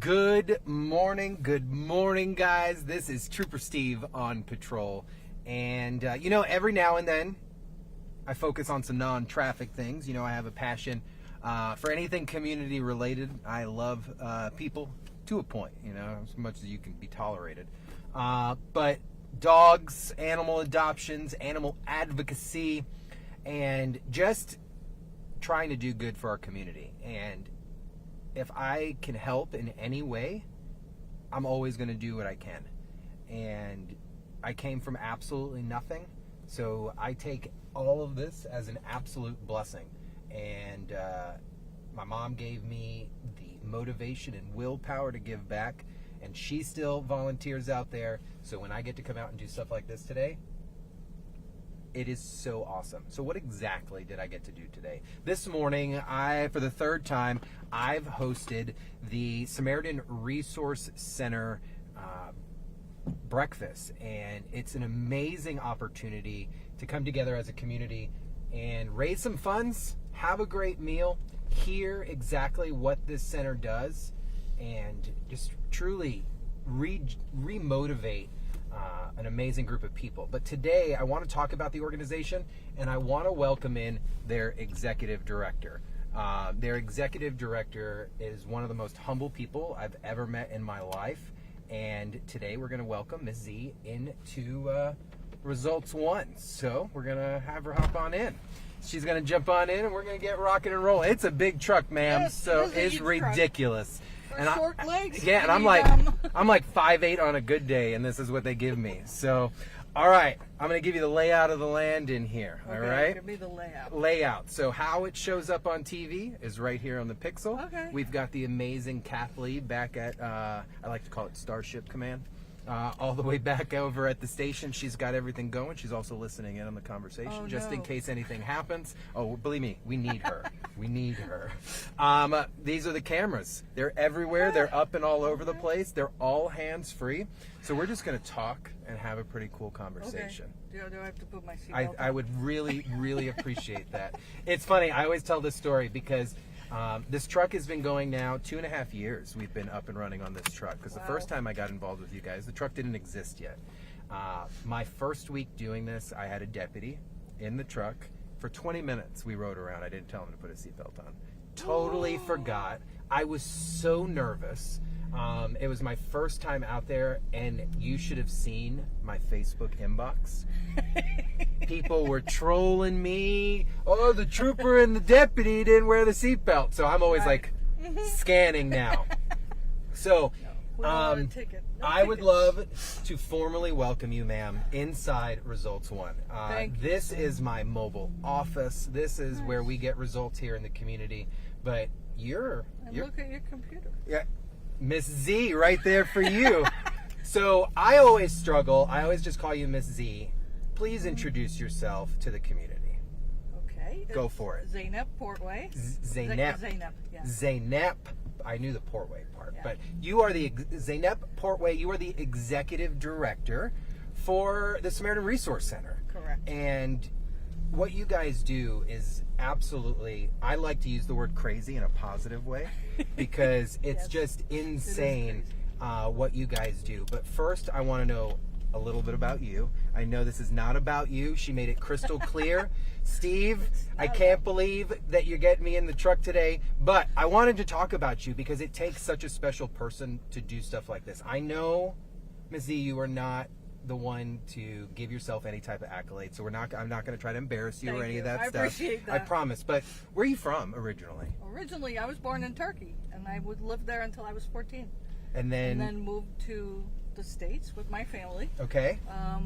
Good morning, guys. This is Trooper Steve on patrol. And, every now and then I focus on some non-traffic things. I have a passion for anything community related. I love people to a point, as much as you can be tolerated. But dogs, animal adoptions, animal advocacy, and just trying to do good for our community. And if I can help in any way, I'm always going to do what I can. And I came from absolutely nothing, so I take all of this as an absolute blessing. And my mom gave me the motivation and willpower to give back, and she still volunteers out there. So when I get to come out and do stuff like this today, it is so awesome. So what exactly did I get to do today? This morning, for the third time, I've hosted the Samaritan Resource Center breakfast. And it's an amazing opportunity to come together as a community and raise some funds, have a great meal, hear exactly what this center does, and just truly re-motivate an amazing group of people. But today I want to talk about the organization, and I want to welcome in their executive director. Their executive director is one of the most humble people I've ever met in my life, and today we're going to welcome Ms. Z into Results One. So we're going to have her hop on in. She's going to jump on in, and we're going to get rocking and rolling. It's a big truck, ma'am, yes, so it's ridiculous. And short legs. Yeah, and I'm like 5'8" on a good day, and this is what they give me. So, all right, I'm going to give you the layout of the land in here. Okay, all right, give me the layout. Layout. So how it shows up on TV is right here on the Pixel. Okay. We've got the amazing Kathleen back at I like to call it Starship Command. All the way back over at the station. She's got everything going. She's also listening in on the conversation, just in case anything happens. Oh, believe me, we need her. We need her. These are the cameras. They're everywhere. They're up and all over the place. They're all hands-free. So we're just going to talk and have a pretty cool conversation. Okay. Do I have to put my seatbelt on? I would really, really appreciate that. It's funny. I always tell this story because this truck has been going now 2.5 years. We've been up and running on this truck because the first time I got involved with you guys, the truck didn't exist yet. My first week doing this, I had a deputy in the truck. For 20 minutes, we rode around. I didn't tell him to put a seatbelt on. Totally forgot. I was so nervous. It was my first time out there, and you should have seen my Facebook inbox. People were trolling me. Oh, the trooper and the deputy didn't wear the seatbelt. So I'm always like scanning now. So I would love to formally welcome you, ma'am, inside Results One. This is my mobile office. This is where we get results here in the community. But you're look at your computer. Yeah, Miss Z right there for you. So I always struggle. I always just call you Miss Z. Please introduce yourself to the community. Okay. Go for it. Zeynep Portway. Zeynep. Yeah. Zeynep. I knew the Portway part, Yeah. but you are the Zeynep Portway. You are the executive director for the Samaritan Resource Center. Correct. And what you guys do is absolutely, I like to use the word crazy in a positive way because it's just insane what you guys do. But first, I want to know a little bit about you. I know this is not about you. She made it crystal clear. Steve, I can't believe that you're getting me in the truck today, but I wanted to talk about you because it takes such a special person to do stuff like this. I know, Ms. Z, you are not the one to give yourself any type of accolade, so I'm not going to try to embarrass you or any of that stuff. I appreciate that. I promise. But where are you from originally? Originally, I was born in Turkey, and I would live there until I was 14. And then moved to the States with my family. Okay.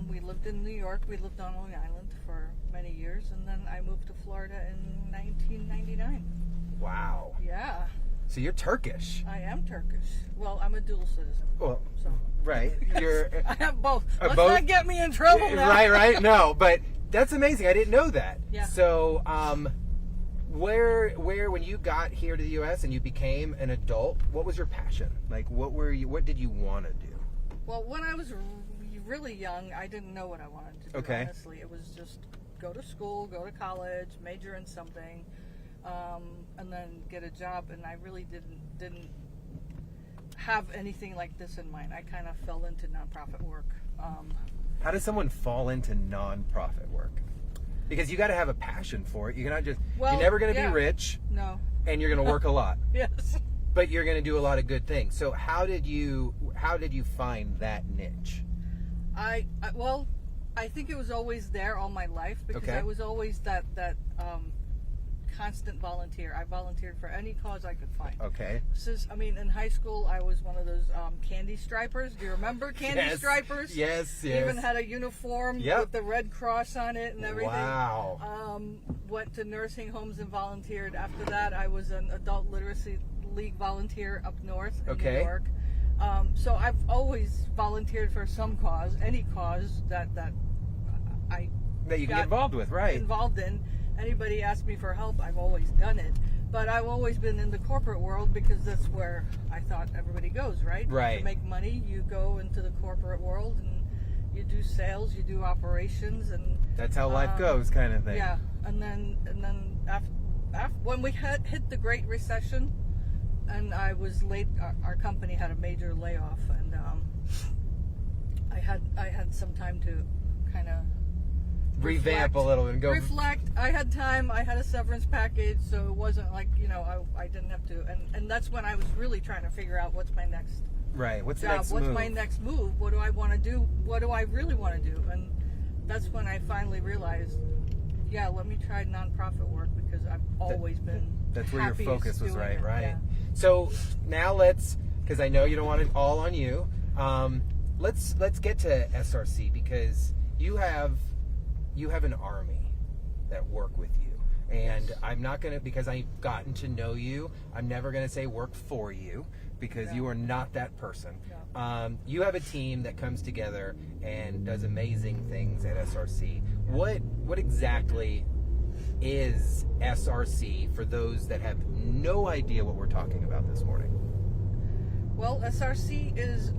We lived in New York. We lived on Long Island for many years, and then I moved to Florida in 1999. Wow. Yeah. So you're Turkish. I am Turkish. Well, I'm a dual citizen. Well, so. Right. I have both. Let's both? not get me in trouble now. Right. No, but that's amazing. I didn't know that. Yeah. So, where when you got here to the U.S. and you became an adult, what was your passion? Like, what did you want to do? Well, when I was really young, I didn't know what I wanted to do. Okay. Honestly, it was just go to school, go to college, major in something, and then get a job. And I really didn't have anything like this in mind. I kind of fell into nonprofit work. How does someone fall into nonprofit work? Because you got to have a passion for it. You cannot just. Well, you're never going to yeah. be rich, No. and you're going to work a lot. Yes. But you're going to do a lot of good things. So how did you find that niche? Well, I think it was always there all my life because Okay. I was always that constant volunteer. I volunteered for any cause I could find. Okay. In high school, I was one of those candy stripers. Do you remember candy Yes. stripers? Yes. Even had a uniform Yep. with the Red Cross on it and everything. Wow. Went to nursing homes and volunteered. After that, I was an adult literacy league volunteer up north in Okay. New York. So I've always volunteered for some cause, any cause that I That you can got get involved with, right? involved in. Anybody asked me for help, I've always done it. But I've always been in the corporate world because that's where I thought everybody goes, right? Right. To make money, you go into the corporate world and you do sales, you do operations, and That's how life goes, kind of thing. yeah. And then after when we hit the Great Recession, and I was late, our company had a major layoff, and I had some time to kind of Revamp a little and go. reflect. I had time. I had a severance package, so it wasn't like I didn't have to. And that's when I was really trying to figure out what's my next Right. What's the job. next What's move? my next move? What do I want to do? What do I really want to do? And that's when I finally realized, yeah, let me try nonprofit work because I've always been. That's where your happiest focus was, doing right? it. Right. Yeah. So now because I know you don't want it all on you. Let's get to SRC because you have an army that work with you, and I'm not gonna, because I've gotten to know you, I'm never gonna say work for you because No. you are not that person. No. You have a team that comes together and does amazing things at SRC. What exactly is SRC for those that have no idea what we're talking about this morning? Well, SRC is,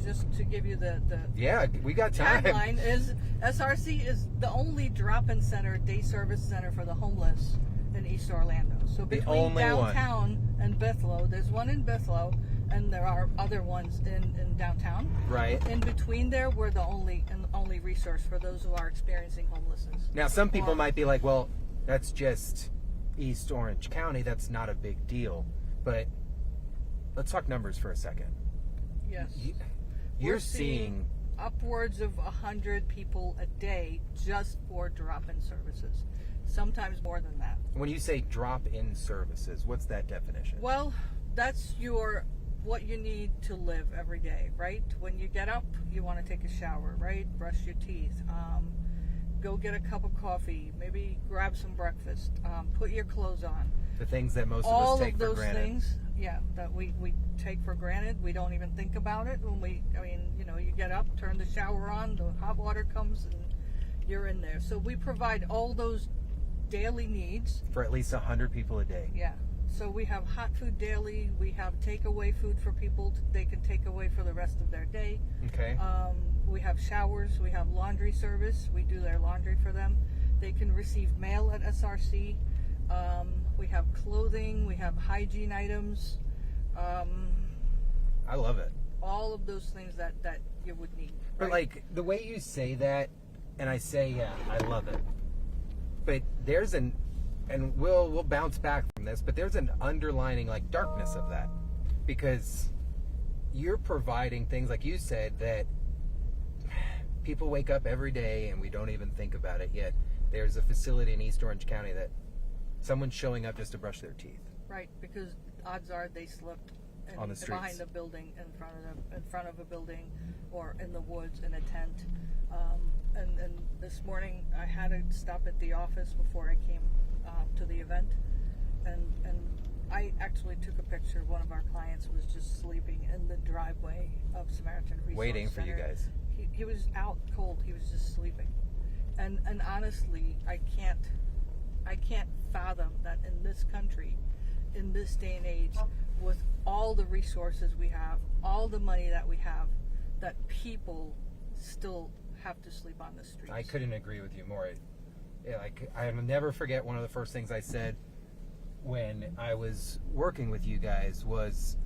just to give you the Yeah, we got time. tagline is SRC is the only drop-in center, day service center for the homeless in East Orlando. So between only downtown and Bithlo, there's one in Bithlo, and there are other ones in downtown. Right. In between there, we're the only resource for those who are experiencing homelessness. Now, some people Or- might be like, well, that's just East Orange County. That's not a big deal. But let's talk numbers for a second. Yes. You're We're seeing upwards of 100 people a day just for drop-in services. Sometimes more than that. when you say drop-in services, what's that definition? Well, that's what you need to live every day, right? When you get up, you want to take a shower, right? Brush your teeth, go get a cup of coffee, maybe grab some breakfast, put your clothes on. The things that most of All us take of for those granted. things, yeah, that we take for granted. We don't even think about it when you get up, turn the shower on, the hot water comes, and you're in there. So we provide all those daily needs. For at least 100 people a day. Yeah. So we have hot food daily. We have takeaway food for people. They can take away for the rest of their day. Okay. We have showers. We have laundry service. We do their laundry for them. They can receive mail at SRC. We have clothing. We have hygiene items. I love it. All of those things that you would need. But right? like the way you say that, and I say, yeah, I love it. But there's and we'll bounce back from this, but there's an underlining like darkness of that, because you're providing things like you said that people wake up every day and we don't even think about it yet. There's a facility in East Orange County that someone's showing up just to brush their teeth. Right, because odds are they slipped On the streets. behind a building, in front of a building, or in the woods in a tent. And this morning I had to stop at the office before I came to the event, and I actually took a picture. One of our clients was just sleeping in the driveway of Samaritan Resource Waiting for you Center. guys. He was out cold. He was just sleeping, and honestly, I can't fathom that in this country, in this day and age, with all the resources we have, all the money that we have, that people still have to sleep on the streets. I couldn't agree with you more. I'll never forget one of the first things I said when I was working with you guys was,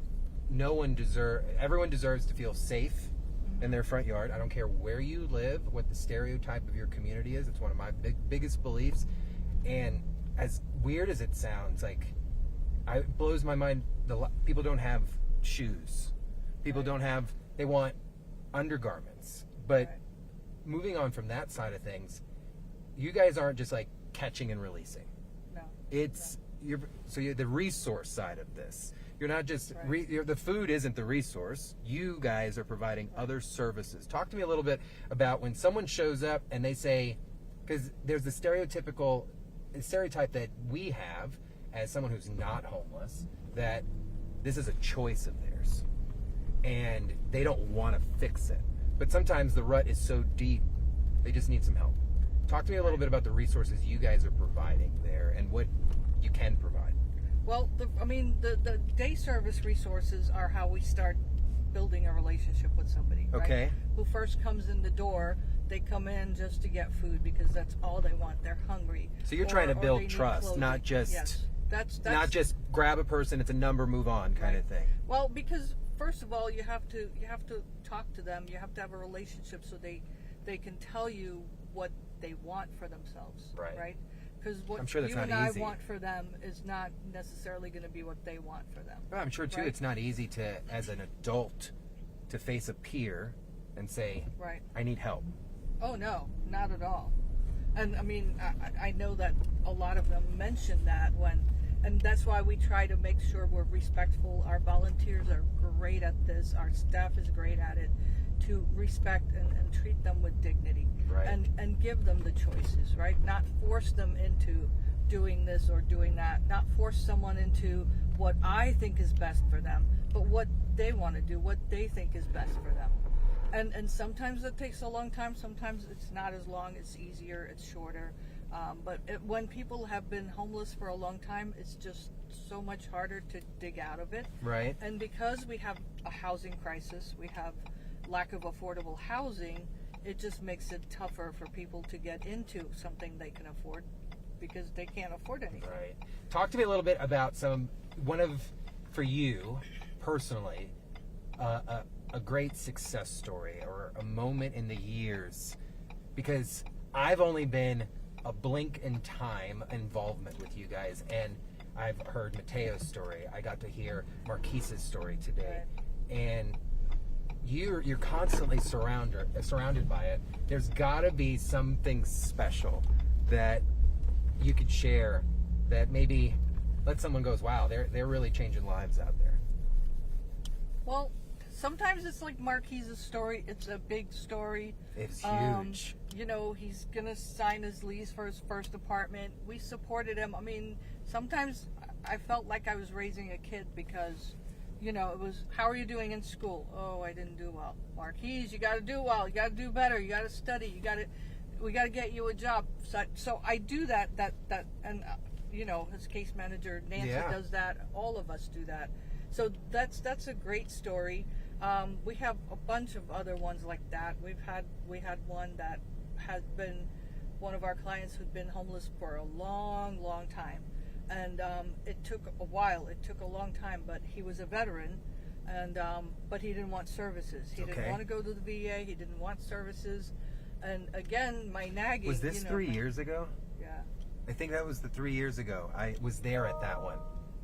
everyone deserves to feel safe in their front yard. I don't care where you live, what the stereotype of your community is. It's one of my biggest beliefs. And as weird as it sounds, like, it blows my mind. People don't have shoes. People don't have, they want undergarments. But moving on from that side of things, you guys aren't just like catching and releasing. No. You're the resource side of this. You're not just the food isn't the resource. You guys are providing other services. Talk to me a little bit about when someone shows up and they say, because there's the stereotype that we have as someone who's not homeless, that this is a choice of theirs and they don't want to fix it. But sometimes the rut is so deep, they just need some help. Talk to me a little bit about the resources you guys are providing there and what you can provide. Well, the day service resources are how we start building a relationship with somebody. Okay. Right? Who first comes in the door, they come in just to get food because that's all they want. They're hungry. So you're trying to build trust, not just that's not just grab a person, it's a number, move on kind of thing. Well, because first of all, you have to talk to them. You have to have a relationship so they can tell you what they want for themselves. Right? Because what you and I want for them is not necessarily going to be what they want for them. Well, I'm sure too it's not easy to, as an adult, to face a peer and say, I need help. Oh no, not at all. And I know that a lot of them mention that and that's why we try to make sure we're respectful. Our volunteers are great at this. Our staff is great at it, to respect and treat them with dignity. And give them the choices, right? Not force them into doing this or doing that. Not force someone into what I think is best for them, but what they want to do, what they think is best for them. And sometimes it takes a long time. Sometimes it's not as long. It's easier. It's shorter. But when people have been homeless for a long time, it's just so much harder to dig out of it. Right. And because we have a housing crisis, we have lack of affordable housing, it just makes it tougher for people to get into something they can afford because they can't afford anything. Right. Talk to me a little bit about for you personally, a great success story or a moment in the years, because I've only been a blink in time involvement with you guys, and I've heard Mateo's story. I got to hear Marquise's story today, and you're constantly surrounded by it. There's got to be something special that you could share that maybe let someone goes, wow, they're really changing lives out there. Well, sometimes it's like Marquise's story. It's a big story. It's huge. He's gonna sign his lease for his first apartment. We supported him. Sometimes I felt like I was raising a kid because it was, how are you doing in school? Oh, I didn't do well. Marquise, you got to do well. You got to do better. You got to study. We got to get you a job. So I do that, and his case manager, Nancy, does that. All of us do that. So that's a great story. We have a bunch of other ones like that. We had one that had been one of our clients who'd been homeless for a long, long time. And it took a while. It took a long time, but he was a veteran, and but he didn't want services. He didn't want to go to the VA. He didn't want services. And again, my nagging. Was this 3 years ago? Yeah. I think that was the 3 years ago. I was there at that one.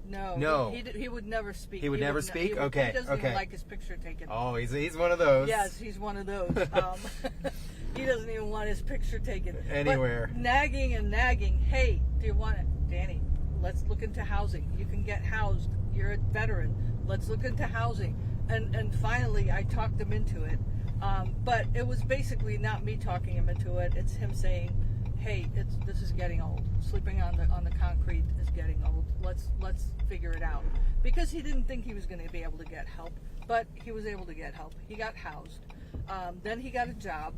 No. He would never speak. He would never speak? Okay. He doesn't even like his picture taken. Oh, he's one of those. Yes, he's one of those. He doesn't even want his picture taken. Anywhere. But nagging. Hey, do you want it? Danny, let's look into housing. You can get housed. You're a veteran. Let's look into housing. And finally, I talked him into it. But it was basically not me talking him into it. It's him saying, hey, this is getting old. Sleeping on the concrete is getting old. Let's figure it out. Because he didn't think he was going to be able to get help, but he was able to get help. He got housed. Then he got a job.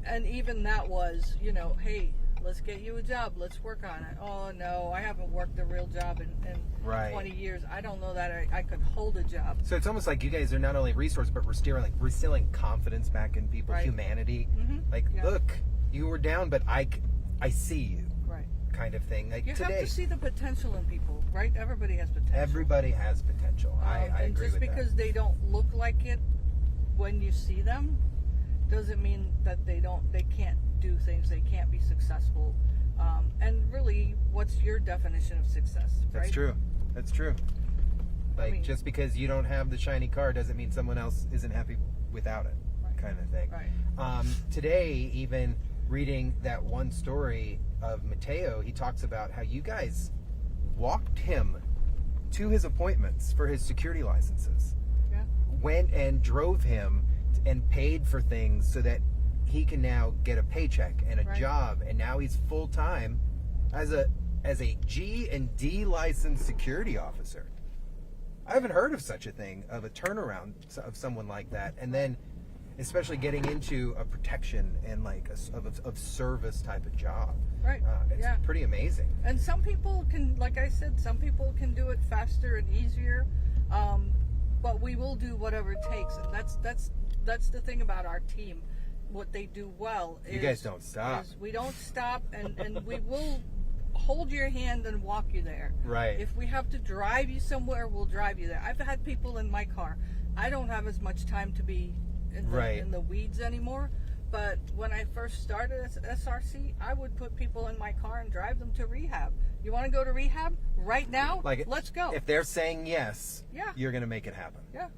And even that was, hey, let's get you a job. Let's work on it. Oh, no, I haven't worked a real job in 20 years. I don't know that I could hold a job. So it's almost like you guys are not only resources, but we're instilling confidence back in people, humanity. Mm-hmm. Look, you were down, but I see you. kind of thing. Like You today, have to see the potential in people, right? Everybody has potential. everybody has potential. I and agree just with because they don't look like it when you see them doesn't mean that they can't do things, they can't be successful. And really, what's your definition of success, right? That's true. That's true. Like, I mean, just because you don't have the shiny car doesn't mean someone else isn't happy without it, Right. kind of thing. Right. Today, even reading that one story of Mateo, he talks about how you guys walked him to his appointments for his security licenses. Yeah. Went and drove him and paid for things so that he can now get a paycheck and a Right. job, and now he's full time as a G&D licensed security officer. I haven't heard of such a thing, of a turnaround of someone like that, and then especially getting into a protection and like of service type of job. Right. It's Yeah. pretty amazing. And some people can, like I said, some people can do it faster and easier, but we will do whatever it takes, and that's the thing about our team. What they do well is You guys don't stop. we don't stop, and we will hold your hand and walk you there. Right. If we have to drive you somewhere, we'll drive you there. I've had people in my car. I don't have as much time to be in the weeds anymore. But when I first started as SRC, I would put people in my car and drive them to rehab. You want to go to rehab right now? Like, let's go. If they're saying yes, Yeah. you're going to make it happen. Yeah.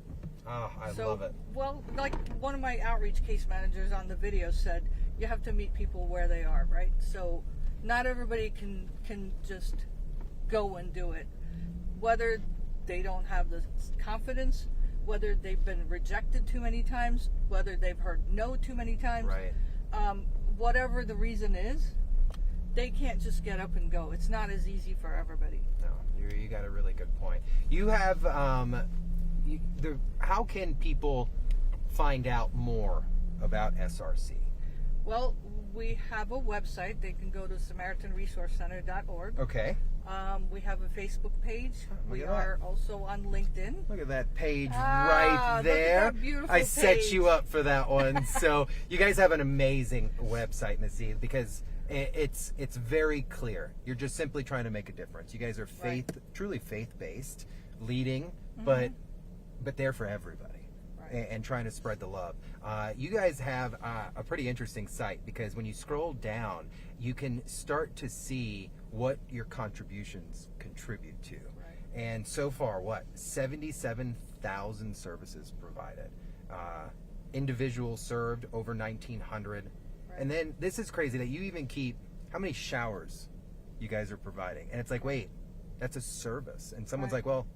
Oh, I love it. Well, like one of my outreach case managers on the video said, you have to meet people where they are, right? So not everybody can just go and do it. Whether they don't have the confidence, whether they've been rejected too many times, whether they've heard no too many times, Right. Whatever the reason is, they can't just get up and go. It's not as easy for everybody. No, you got a really good point. You have how can people find out more about SRC? Well, we have a website. They can go to SamaritanResourceCenter.org. Okay. We have a Facebook page. Look We at that. are also on LinkedIn. Look at that page Ah, right look at there. that beautiful I set page. you up for that one. So you guys have an amazing website, Nazib, because it's very clear. You're just simply trying to make a difference. You guys are truly faith-based, leading, but there for everybody. Right. And trying to spread the love. You guys have a pretty interesting site, because when you scroll down, you can start to see what your contributions contribute to. Right. And so far, 77,000 services provided. Individuals served, over 1,900. Right. And then this is crazy that you even keep how many showers you guys are providing. And it's like, wait, that's a service. And someone's Right. like, well,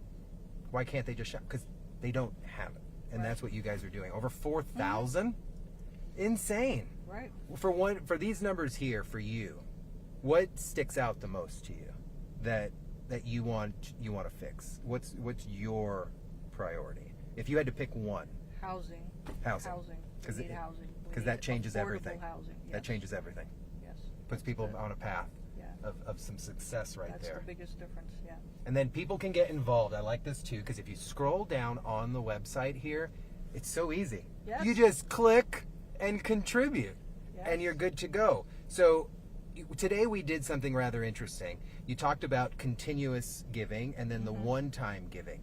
why can't they just shower? Because they don't have it. And Right. that's what you guys are doing. Over 4,000? Insane. Right. For these numbers here, for you, what sticks out the most to you that you want to fix? What's your priority? If you had to pick one. Housing. Housing. We need housing. We Because need that changes affordable everything. Housing. That Yes. changes everything. Yes. Puts people on a path Yeah. of some success right That's there. the biggest difference. Yeah. And then people can get involved. I like this too, because if you scroll down on the website here, it's so easy. Yes. You just click and contribute, Yes. and you're good to go. So today we did something rather interesting. You talked about continuous giving and then the one-time giving.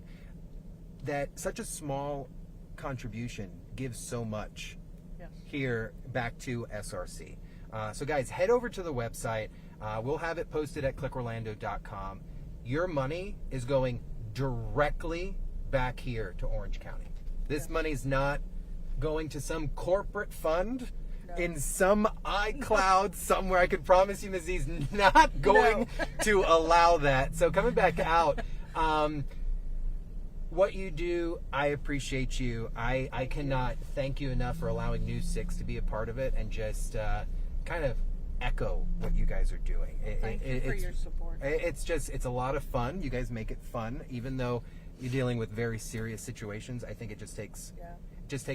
That such a small contribution gives so much Yes. here back to SRC. So guys, head over to the website. We'll have it posted at clickorlando.com. Your money is going directly back here to Orange County. This money's not going to some corporate fund in some iCloud somewhere. I can promise you, Ms. Z's not going to allow that. So coming back out, what you do, I appreciate you. I cannot thank you enough for allowing News 6 to be a part of it and just kind of echo what you guys are doing. Thank you for your support. It's a lot of fun. You guys make it fun, even though you're dealing with very serious situations. I think it just takes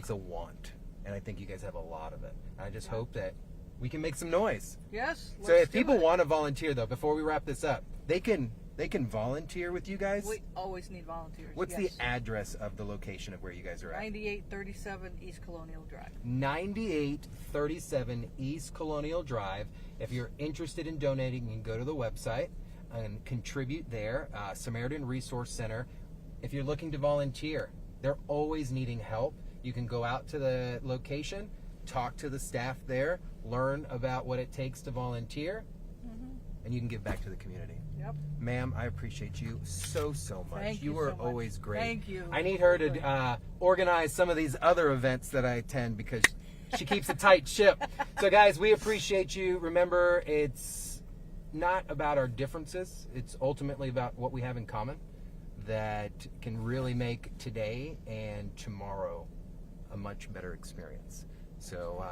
a want, and I think you guys have a lot of it. I just hope that we can make some noise. Yes. So if people want to volunteer, though, before we wrap this up, they can they can volunteer with you guys. We always need volunteers. What's yes. the address of the location of where you guys are at? 9837 East Colonial Drive. 9837 East Colonial Drive. If you're interested in donating, you can go to the website and contribute there. Samaritan Resource Center. If you're looking to volunteer, they're always needing help. You can go out to the location, talk to the staff there, learn about what it takes to volunteer, and you can give back to the community. Yep. Ma'am, I appreciate you so much. Thank you you are so much. always great. Thank you. I need her to organize some of these other events that I attend because she keeps a tight ship. So guys, we appreciate you. Remember, it's not about our differences. It's ultimately about what we have in common that can really make today and tomorrow a much better experience. So,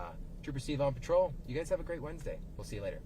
Trooper Steve on patrol. You guys have a great Wednesday. We'll see you later.